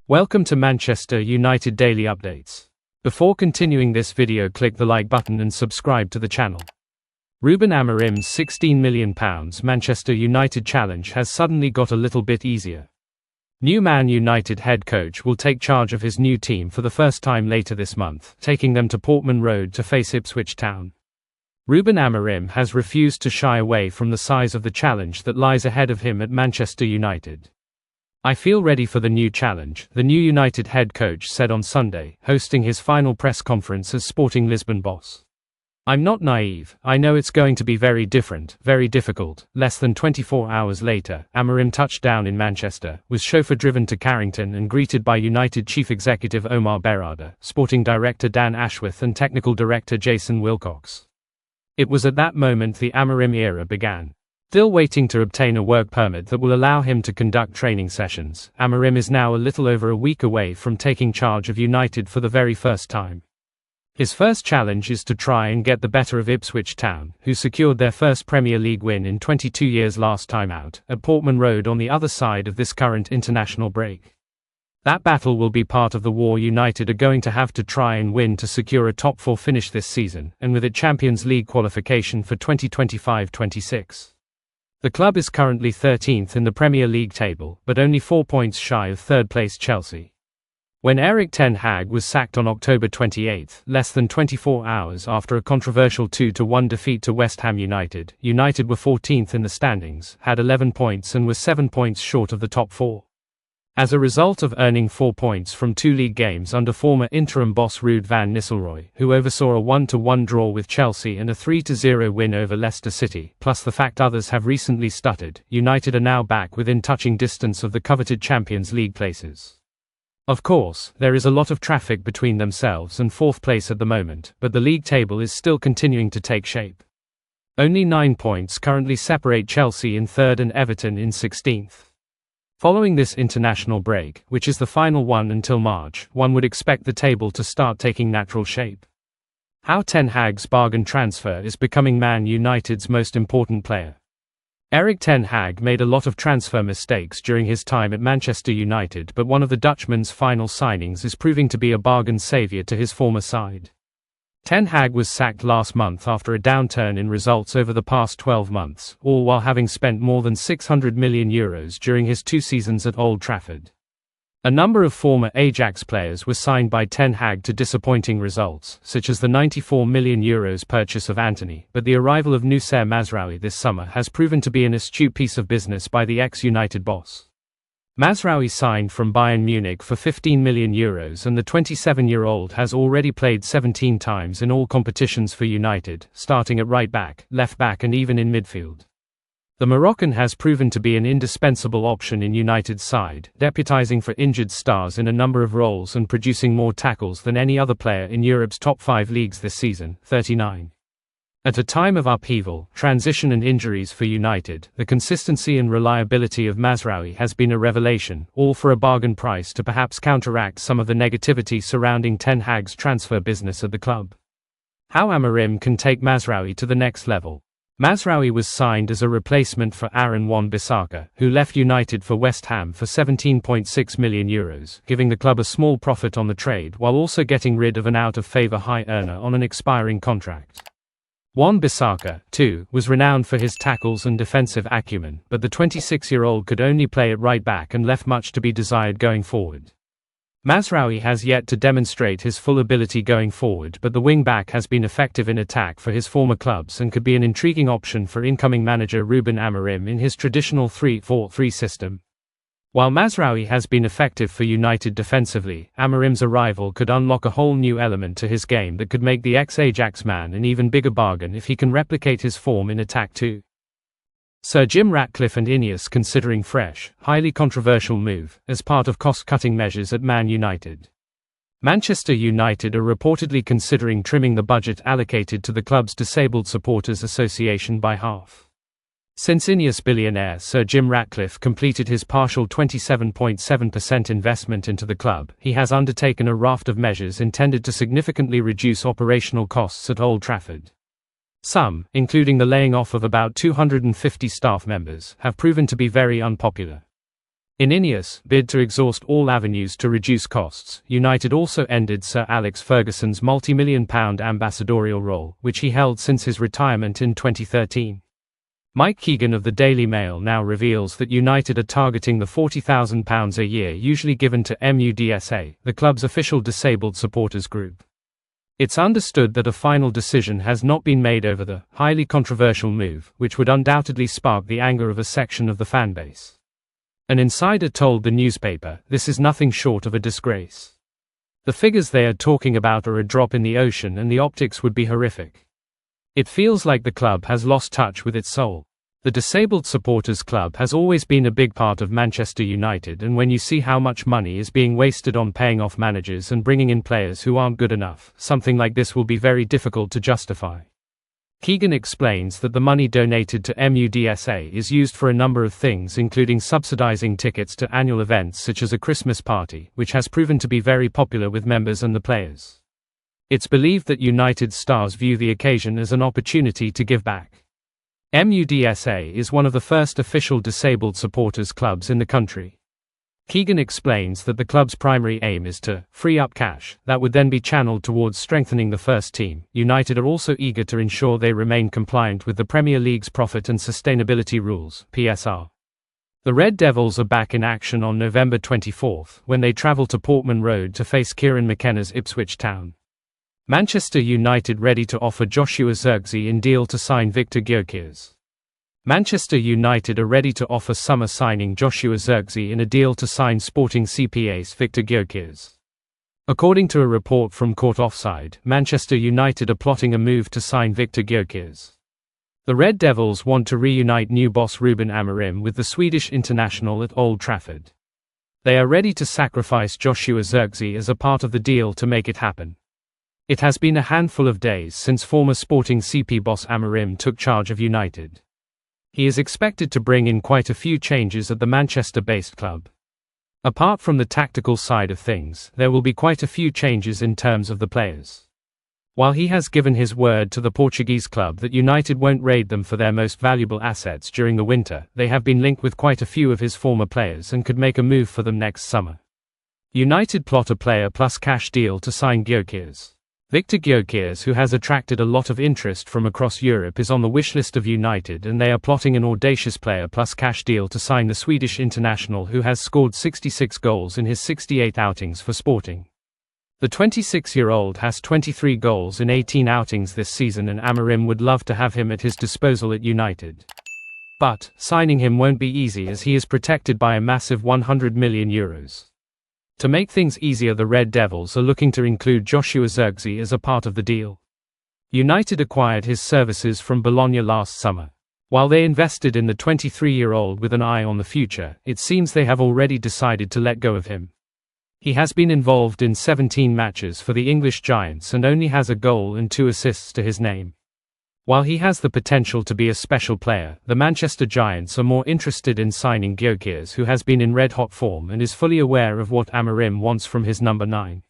Welcome to Manchester United Daily Updates. Before continuing this video, click the like button and subscribe to the channel. Ruben Amorim's £16 million Manchester United challenge has suddenly got a little bit easier. New Man United head coach will take charge of his new team for the first time later this month, taking them to Portman Road to face Ipswich Town. Ruben Amorim has refused to shy away from the size of the challenge that lies ahead of him at Manchester United. "I feel ready for the new challenge," the new United head coach said on Sunday, hosting his final press conference as Sporting Lisbon boss. "I'm not naive, I know it's going to be very different, very difficult." Less than 24 hours later, Amorim touched down in Manchester, was chauffeur-driven to Carrington and greeted by United Chief Executive Omar Berrada, Sporting Director Dan Ashworth and Technical Director Jason Wilcox. It was at that moment the Amorim era began. Still waiting to obtain a work permit that will allow him to conduct training sessions, Amorim is now a little over a week away from taking charge of United for the very first time. His first challenge is to try and get the better of Ipswich Town, who secured their first Premier League win in 22 years last time out, at Portman Road on the other side of this current international break. That battle will be part of the war United are going to have to try and win to secure a top 4 finish this season, and with it Champions League qualification for 2025-26. The club is currently 13th in the Premier League table, but only 4 points shy of third-place Chelsea. When Erik ten Hag was sacked on October 28, less than 24 hours after a controversial 2-1 defeat to West Ham United, United were 14th in the standings, had 11 points and were 7 points short of the top 4. As a result of earning 4 points from 2 league games under former interim boss Ruud van Nistelrooy, who oversaw a 1-1 draw with Chelsea and a 3-0 win over Leicester City, plus the fact others have recently stuttered, United are now back within touching distance of the coveted Champions League places. Of course, there is a lot of traffic between themselves and 4th place at the moment, but the league table is still continuing to take shape. Only 9 points currently separate Chelsea in 3rd and Everton in 16th. Following this international break, which is the final one until March, one would expect the table to start taking natural shape. How Ten Hag's bargain transfer is becoming Man United's most important player. Erik ten Hag made a lot of transfer mistakes during his time at Manchester United, but one of the Dutchman's final signings is proving to be a bargain saviour to his former side. Ten Hag was sacked last month after a downturn in results over the past 12 months, all while having spent more than €600 million during his 2 seasons at Old Trafford. A number of former Ajax players were signed by Ten Hag to disappointing results, such as the €94 million purchase of Antony, but the arrival of Noussair Mazraoui this summer has proven to be an astute piece of business by the ex-United boss. Mazraoui signed from Bayern Munich for €15 million and the 27-year-old has already played 17 times in all competitions for United, starting at right back, left back and even in midfield. The Moroccan has proven to be an indispensable option in United's side, deputising for injured stars in a number of roles and producing more tackles than any other player in Europe's top 5 leagues this season, 39. At a time of upheaval, transition and injuries for United, the consistency and reliability of Mazraoui has been a revelation, all for a bargain price to perhaps counteract some of the negativity surrounding Ten Hag's transfer business at the club. How Amorim can take Mazraoui to the next level. Mazraoui was signed as a replacement for Aaron Wan-Bissaka, who left United for West Ham for €17.6 million, giving the club a small profit on the trade while also getting rid of an out-of-favour high earner on an expiring contract. Wan-Bissaka, too, was renowned for his tackles and defensive acumen, but the 26-year-old could only play at right back and left much to be desired going forward. Mazraoui has yet to demonstrate his full ability going forward, but the wing-back has been effective in attack for his former clubs and could be an intriguing option for incoming manager Ruben Amorim in his traditional 3-4-3 system. While Mazraoui has been effective for United defensively, Amorim's arrival could unlock a whole new element to his game that could make the ex-Ajax man an even bigger bargain if he can replicate his form in attack too. Sir Jim Ratcliffe and Ineos considering fresh, highly controversial move, as part of cost-cutting measures at Man United. Manchester United are reportedly considering trimming the budget allocated to the club's Disabled Supporters Association by half. Since Ineos billionaire Sir Jim Ratcliffe completed his partial 27.7% investment into the club, he has undertaken a raft of measures intended to significantly reduce operational costs at Old Trafford. Some, including the laying off of about 250 staff members, have proven to be very unpopular. In Ineos' bid to exhaust all avenues to reduce costs, United also ended Sir Alex Ferguson's multi-million-pound ambassadorial role, which he held since his retirement in 2013. Mike Keegan of the Daily Mail now reveals that United are targeting the £40,000 a year usually given to MUDSA, the club's official disabled supporters group. It's understood that a final decision has not been made over the highly controversial move, which would undoubtedly spark the anger of a section of the fanbase. An insider told the newspaper, "This is nothing short of a disgrace. The figures they are talking about are a drop in the ocean and the optics would be horrific. It feels like the club has lost touch with its soul." The Disabled Supporters Club has always been a big part of Manchester United, and when you see how much money is being wasted on paying off managers and bringing in players who aren't good enough, something like this will be very difficult to justify. Keegan explains that the money donated to MUDSA is used for a number of things, including subsidizing tickets to annual events such as a Christmas party, which has proven to be very popular with members and the players. It's believed that United stars view the occasion as an opportunity to give back. MUDSA is one of the first official disabled supporters clubs in the country. Keegan explains that the club's primary aim is to free up cash that would then be channeled towards strengthening the first team. United are also eager to ensure they remain compliant with the Premier League's Profit and Sustainability Rules (PSR). The Red Devils are back in action on November 24 when they travel to Portman Road to face Kieran McKenna's Ipswich Town. Manchester United ready to offer Joshua Zirkzee in deal to sign Viktor Gyökeres. Manchester United are ready to offer summer signing Joshua Zirkzee in a deal to sign Sporting CP ace Viktor Gyökeres. According to a report from Court Offside, Manchester United are plotting a move to sign Viktor Gyökeres. The Red Devils want to reunite new boss Ruben Amorim with the Swedish international at Old Trafford. They are ready to sacrifice Joshua Zirkzee as a part of the deal to make it happen. It has been a handful of days since former Sporting CP boss Amorim took charge of United. He is expected to bring in quite a few changes at the Manchester-based club. Apart from the tactical side of things, there will be quite a few changes in terms of the players. While he has given his word to the Portuguese club that United won't raid them for their most valuable assets during the winter, they have been linked with quite a few of his former players and could make a move for them next summer. United plot a player plus cash deal to sign Gyökeres. Viktor Gyökeres, who has attracted a lot of interest from across Europe, is on the wish list of United, and they are plotting an audacious player plus cash deal to sign the Swedish international who has scored 66 goals in his 68 outings for Sporting. The 26-year-old has 23 goals in 18 outings this season, and Amorim would love to have him at his disposal at United. But signing him won't be easy as he is protected by a massive €100 million. To make things easier, the Red Devils are looking to include Joshua Zirkzee as a part of the deal. United acquired his services from Bologna last summer. While they invested in the 23-year-old with an eye on the future, it seems they have already decided to let go of him. He has been involved in 17 matches for the English Giants and only has a goal and 2 assists to his name. While he has the potential to be a special player, the Manchester Giants are more interested in signing Gyökeres, who has been in red-hot form and is fully aware of what Amorim wants from his number 9.